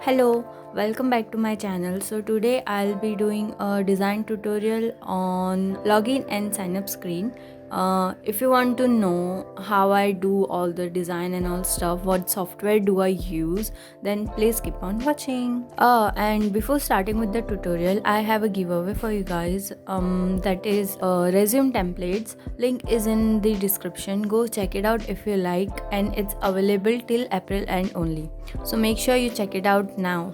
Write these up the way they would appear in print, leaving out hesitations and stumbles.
Hello, welcome back to my channel. So today I'll be doing a design tutorial on login and sign up screen. If you want to know how I do all the design and all stuff, what software do I use, then please keep on watching. And before starting with the tutorial, I have a giveaway for you guys. That is resume templates. Link is in the description. Go check it out if you like, and it's available till April end only. So make sure you check it out now.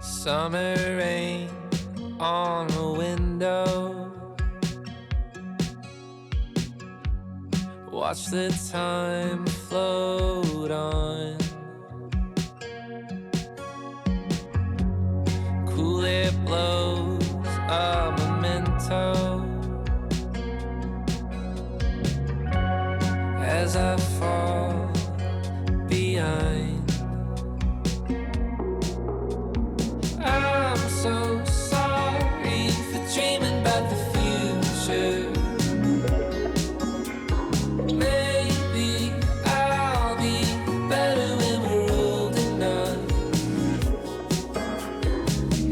Summer rain on a window. Watch the time float on. Cool air blows a memento as I fall behind. I'm so sorry for dreaming about the future. Maybe I'll be better when we're old enough.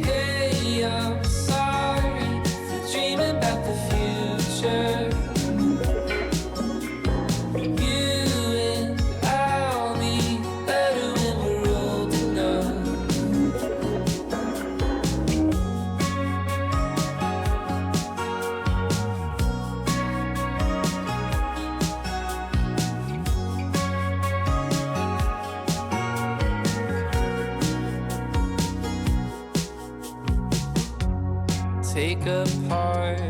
Hey, I'm sorry for dreaming about the future. You and I'll be better when we're old enough. Take apart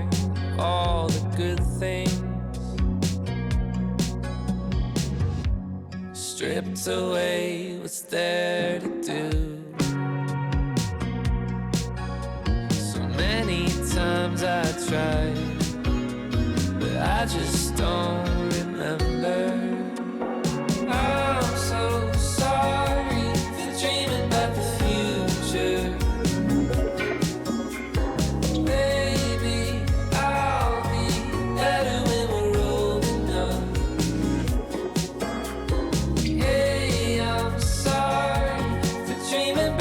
all the good things, stripped away what's there to do. So many times I tried, but I just don't remember. I'm so sorry for dreaming about the future. Maybe I'll be better when we're old enough. Hey, I'm sorry for dreaming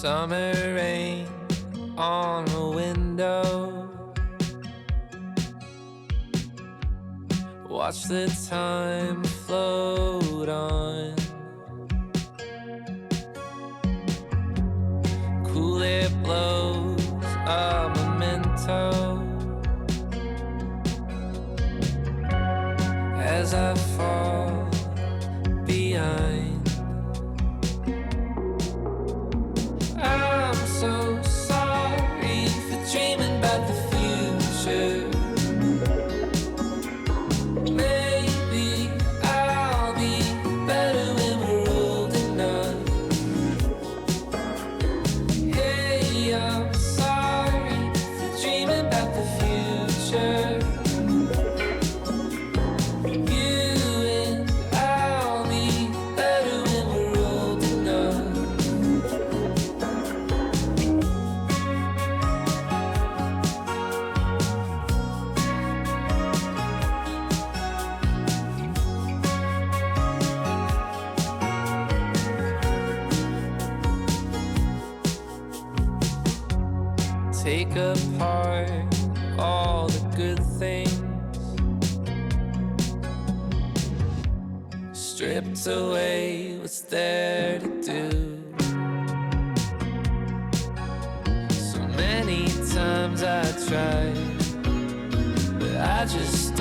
Summer rain on the window. Watch the time float on. Cool air blows a memento as I fall behind. I'm so sorry for dreaming about the future. Maybe I'll be better when we're old enough. Hey, I'm sorry for dreaming about the future. You and I'll be better when we're old enough. Take apart all the good things, stripped away what's there to do. So many times I tried, but I just